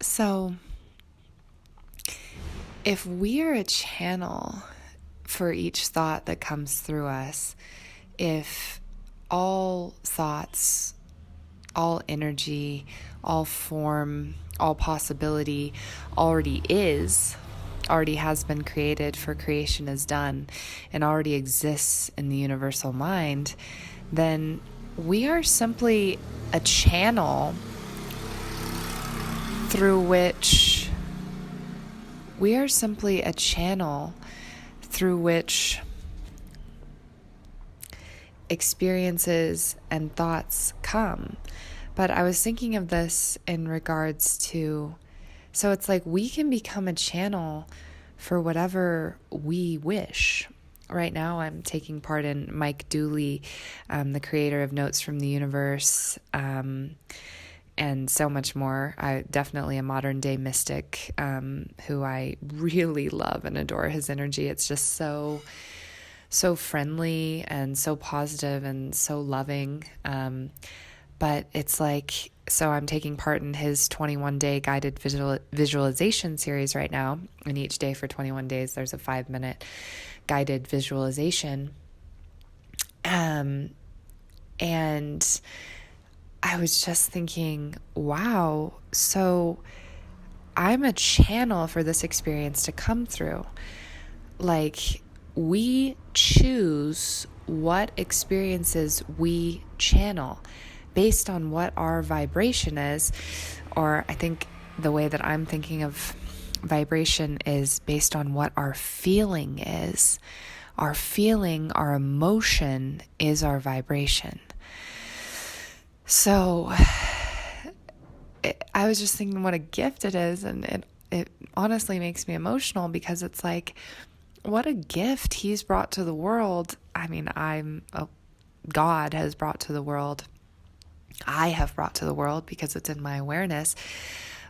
So, if we are a channel for each thought that comes through us, if all thoughts, all energy, all form, all possibility already has been created, for creation is done, and already exists in the universal mind, then we are simply a channel through which experiences and thoughts come. But I was thinking of this in regards to, so it's like we can become a channel for whatever we wish. Right now I'm taking part in Mike Dooley, the creator of Notes from the Universe, and so much more. I definitely a modern day mystic, who I really love and adore his energy. It's just so friendly and so positive and so loving. But it's like, so I'm taking part in his 21-day guided visualization series right now. And each day for 21 days, there's a 5-minute guided visualization. And I was just thinking, wow, so I'm a channel for this experience to come through. Like, we choose what experiences we channel based on what our vibration is, or I think the way that I'm thinking of vibration is based on what our feeling is. Our feeling, our emotion is our vibration. So I was just thinking what a gift it is, and it honestly makes me emotional, because it's like, what a gift he's brought to the world. I mean, God has brought to the world. I have brought to the world because it's in my awareness.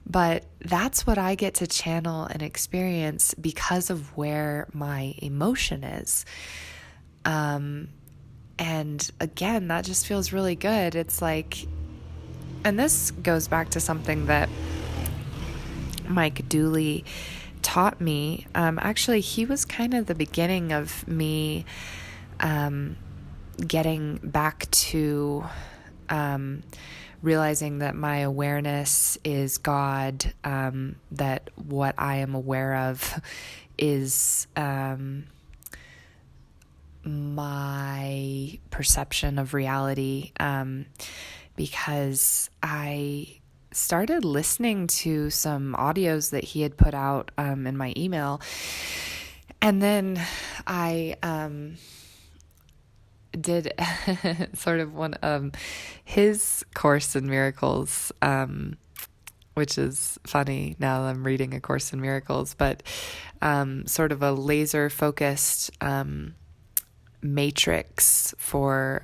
But that's what I get to channel and experience because of where my emotion is. And again, that just feels really good. It's like, and this goes back to something that Mike Dooley taught me. Actually, he was kind of the beginning of me getting back to realizing that my awareness is God, that what I am aware of is my perception of reality, because I started listening to some audios that he had put out in my email, and then I did sort of one of his Course in Miracles, which is funny now that I'm reading A Course in Miracles, but sort of a laser focused matrix for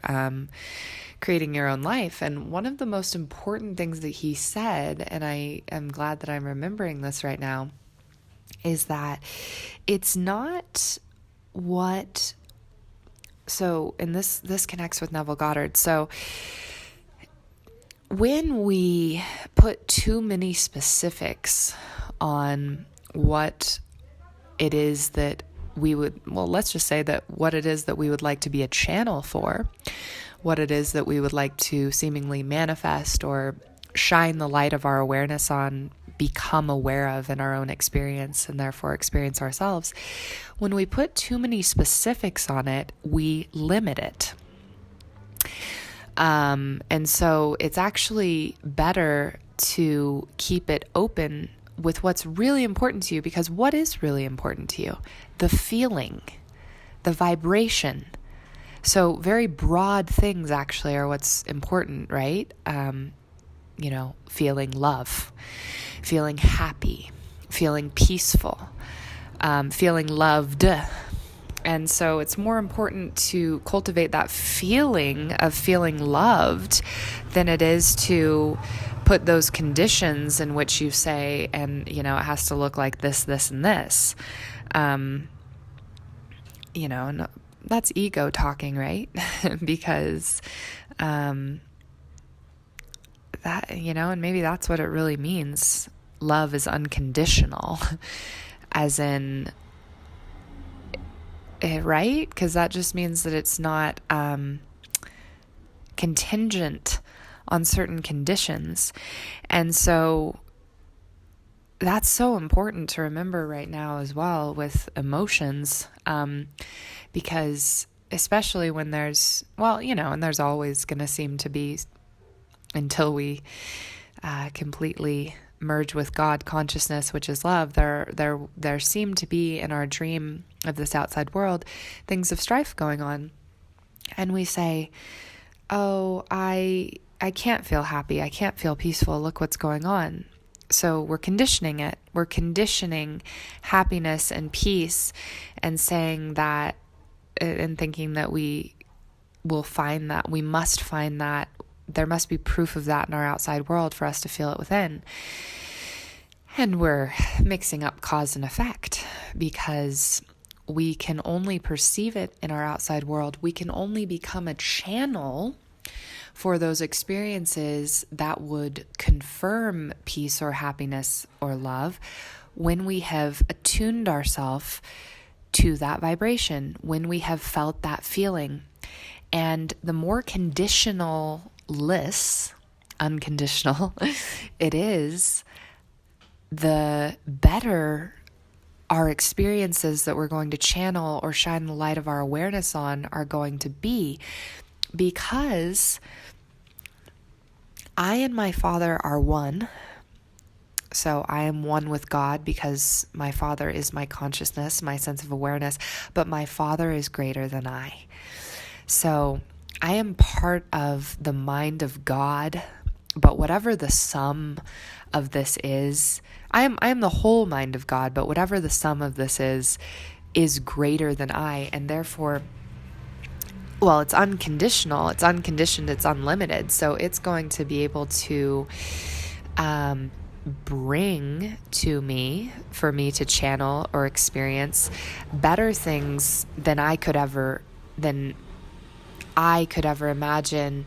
creating your own life. And one of the most important things that he said, and I am glad that I'm remembering this right now, is that it's not what, so, and this connects with Neville Goddard. So when we put too many specifics on what it is that we would, well, let's just say that what it is that we would like to be a channel for, what it is that we would like to seemingly manifest or shine the light of our awareness on, become aware of in our own experience, and therefore experience ourselves. When we put too many specifics on it, we limit it. And so it's actually better to keep it open with what's really important to you, because what is really important to you? The feeling, the vibration. So very broad things actually are what's important, right? Feeling love, feeling happy, feeling peaceful, feeling loved. And so it's more important to cultivate that feeling of feeling loved than it is to put those conditions in which you say, and, it has to look like this, this, and this. And that's ego talking, right? Because that, and maybe that's what it really means. love is unconditional, as in, right? Because that just means that it's not contingent on certain conditions. And so that's so important to remember right now as well with emotions, because especially when there's, and there's always going to seem to be, until we completely merge with God consciousness, which is love, there seem to be in our dream of this outside world things of strife going on. And we say, oh, I can't feel happy. I can't feel peaceful. Look what's going on. So we're conditioning it. We're conditioning happiness and peace and saying that and thinking that we will find that, we must find that, there must be proof of that in our outside world for us to feel it within. And we're mixing up cause and effect, because we can only perceive it in our outside world. We can only become a channel for those experiences that would confirm peace or happiness or love when we have attuned ourselves to that vibration, when we have felt that feeling. And the more conditional-less, unconditional it is, the better our experiences that we're going to channel or shine the light of our awareness on are going to be, because I and my Father are one. So I am one with God because my Father is my consciousness, my sense of awareness, but my Father is greater than I. So I am part of the mind of God, but whatever the sum of this is, I am the whole mind of God, but whatever the sum of this is greater than I, and therefore, well, it's unconditional, it's unconditioned, it's unlimited, so it's going to be able to bring to me, for me to channel or experience better things than I could ever imagine.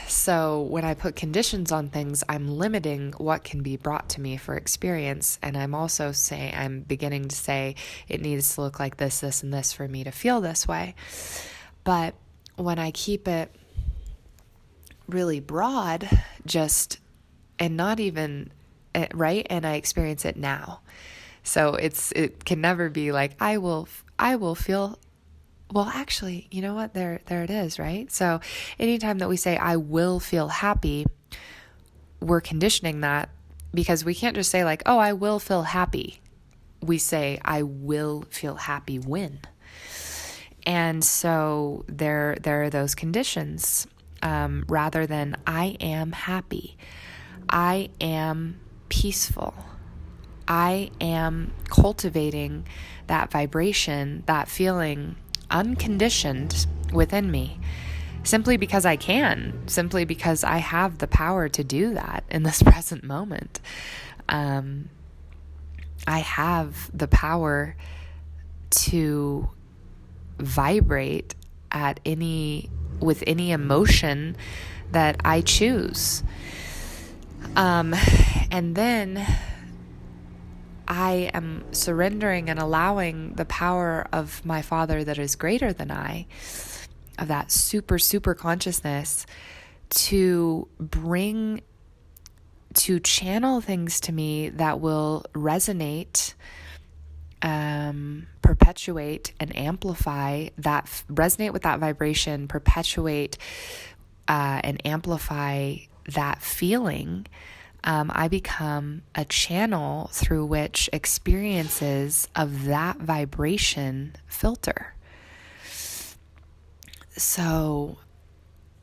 So when I put conditions on things, I'm limiting what can be brought to me for experience. And I'm beginning to say it needs to look like this, this, and this for me to feel this way. But when I keep it really broad, and not even, right? And I experience it now. So it can never be like, I will feel. Well, actually, you know what? There it is, right? So anytime that we say, I will feel happy, we're conditioning that, because we can't just say like, oh, I will feel happy. We say, I will feel happy when. And so there are those conditions, rather than I am happy. I am peaceful. I am cultivating that vibration, that feeling, unconditioned within me, simply because I can, simply because I have the power to do that in this present moment. I have the power to vibrate with any emotion that I choose. And then I am surrendering and allowing the power of my Father that is greater than I, of that super, super consciousness, to channel things to me that will resonate, perpetuate, and amplify that, resonate with that vibration, perpetuate and amplify that feeling. I become a channel through which experiences of that vibration filter. So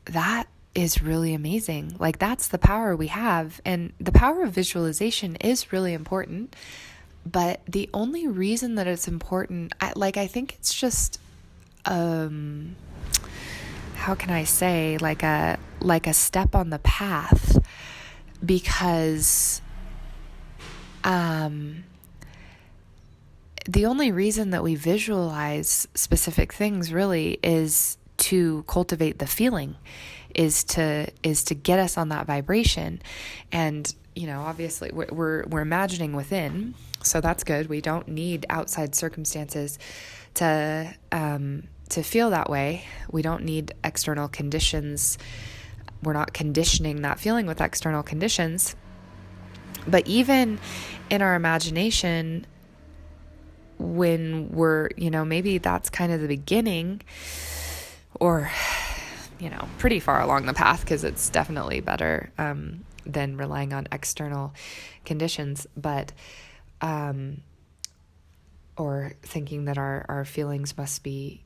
that is really amazing. Like, that's the power we have. And the power of visualization is really important. But the only reason that it's important, I think it's just, how can I say, like a step on the path. Because the only reason that we visualize specific things really is to cultivate the feeling. is to get us on that vibration. And, obviously we're imagining within, so that's good. We don't need outside circumstances to feel that way. We don't need external conditions. We're not conditioning that feeling with external conditions. But even in our imagination, when we're, maybe that's kind of the beginning, or, pretty far along the path, because it's definitely better than relying on external conditions, but, or thinking that our feelings must be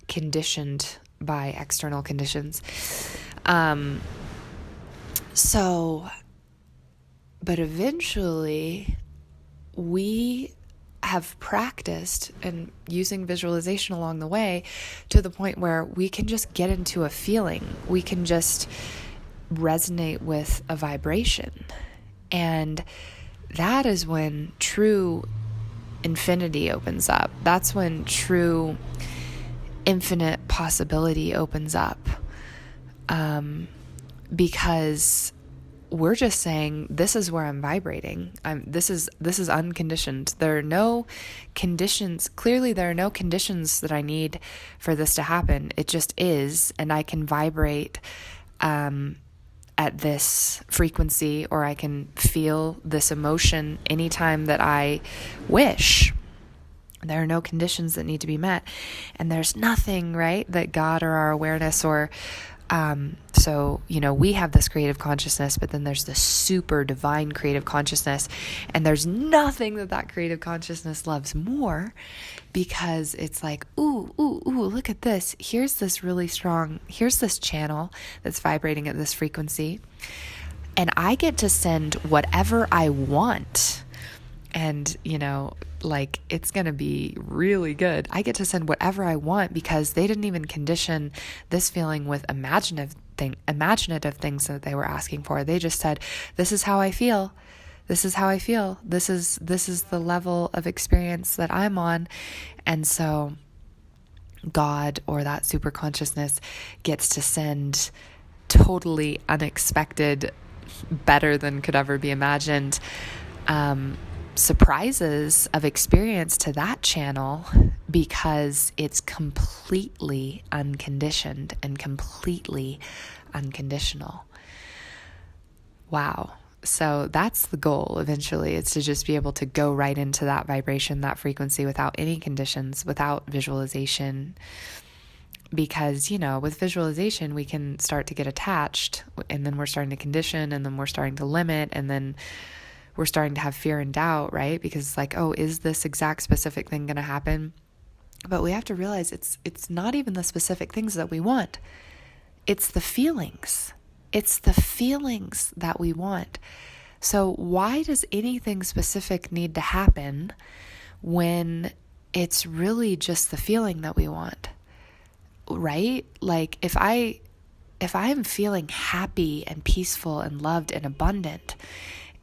conditioned by external conditions. But eventually we have practiced and using visualization along the way to the point where we can just get into a feeling. We can just resonate with a vibration. And that is when true infinity opens up. That's when true infinite possibility opens up. Because we're just saying, this is where I'm vibrating. This is unconditioned. There are no conditions. Clearly, there are no conditions that I need for this to happen. It just is, and I can vibrate at this frequency, or I can feel this emotion anytime that I wish. There are no conditions that need to be met, and there's nothing, right, that God or our awareness or so, we have this creative consciousness, but then there's this super divine creative consciousness, and there's nothing that creative consciousness loves more, because it's like, ooh, look at this. Here's this really strong, here's this channel that's vibrating at this frequency, and I get to send whatever I want. And, it's going to be really good. I get to send whatever I want, because they didn't even condition this feeling with imaginative things that they were asking for. They just said, this is how I feel. This is how I feel. This is the level of experience that I'm on. And so God, or that super consciousness, gets to send totally unexpected, better than could ever be imagined, surprises of experience to that channel, because it's completely unconditioned and completely unconditional. Wow. So that's the goal eventually. It's to just be able to go right into that vibration, that frequency, without any conditions, without visualization. Because, with visualization, we can start to get attached, and then we're starting to condition, and then we're starting to limit, and then we're starting to have fear and doubt, right? Because it's like, oh, is this exact specific thing going to happen? But we have to realize it's not even the specific things that we want. It's the feelings. It's the feelings that we want. So why does anything specific need to happen when it's really just the feeling that we want, right? Like if I am feeling happy and peaceful and loved and abundant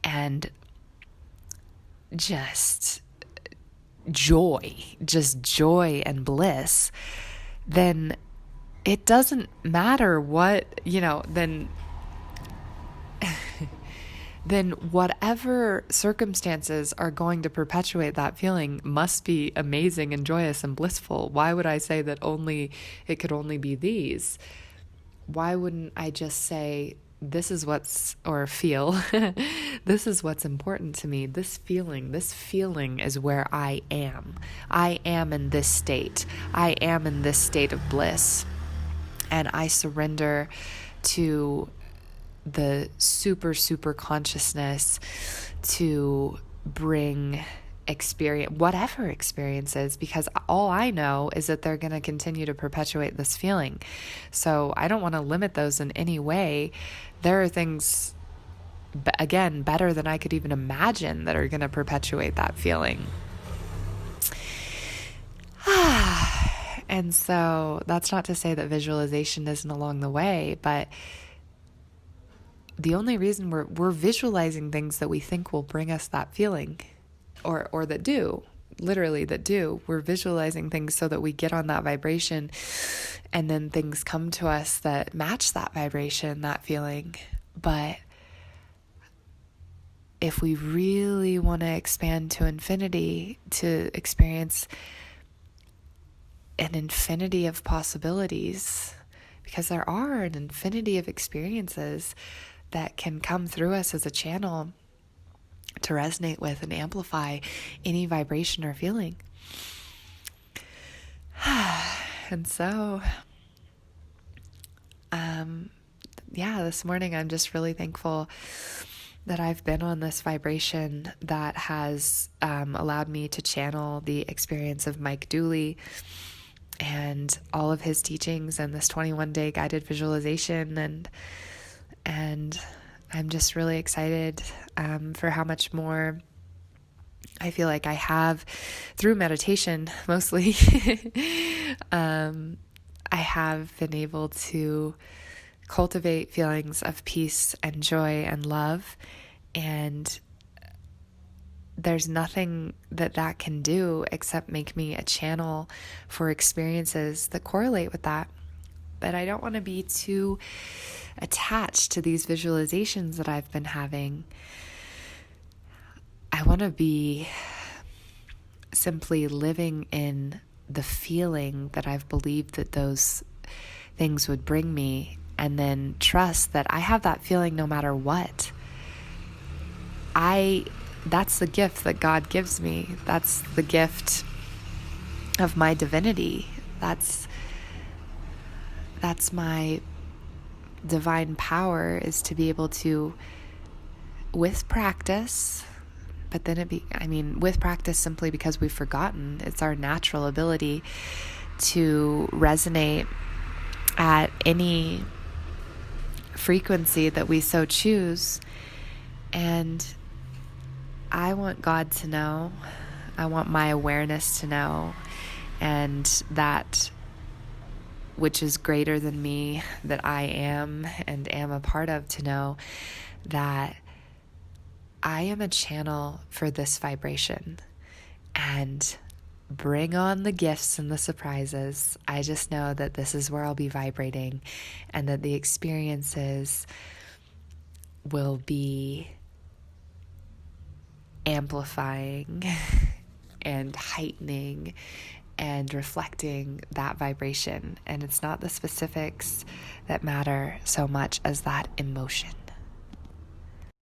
and just joy and bliss, then it doesn't matter what, then whatever circumstances are going to perpetuate that feeling must be amazing and joyous and blissful. Why would I say that it could only be these? Why wouldn't I just say, this is this is what's important to me. This feeling is where I am. I am in this state. I am in this state of bliss. And I surrender to the super, super consciousness to bring whatever experiences, because all I know is that they're going to continue to perpetuate this feeling. So I don't want to limit those in any way. There are things, again, better than I could even imagine, that are going to perpetuate that feeling. And so that's not to say that visualization isn't along the way, but the only reason we're visualizing things that we think will bring us that feeling, or that do, literally that do. We're visualizing things so that we get on that vibration, and then things come to us that match that vibration, that feeling. But if we really want to expand to infinity, to experience an infinity of possibilities, because there are an infinity of experiences that can come through us as a channel to resonate with and amplify any vibration or feeling. And so, this morning I'm just really thankful that I've been on this vibration that has allowed me to channel the experience of Mike Dooley and all of his teachings and this 21-day guided visualization. And I'm just really excited for how much more I feel like I have through meditation, mostly. I have been able to cultivate feelings of peace and joy and love, and there's nothing that can do except make me a channel for experiences that correlate with that. But I don't want to be too attached to these visualizations that I've been having. I want to be simply living in the feeling that I've believed that those things would bring me, and then trust that I have that feeling no matter what. That's the gift that God gives me. That's the gift of my divinity. That's my divine power, is to be able to, with practice, but then with practice simply because we've forgotten. It's our natural ability to resonate at any frequency that we so choose. And I want God to know, I want my awareness to know, and that which is greater than me, that I am and am a part of, to know that I am a channel for this vibration. And bring on the gifts and the surprises. I just know that this is where I'll be vibrating, and that the experiences will be amplifying and heightening and reflecting that vibration. And it's not the specifics that matter so much as that emotion.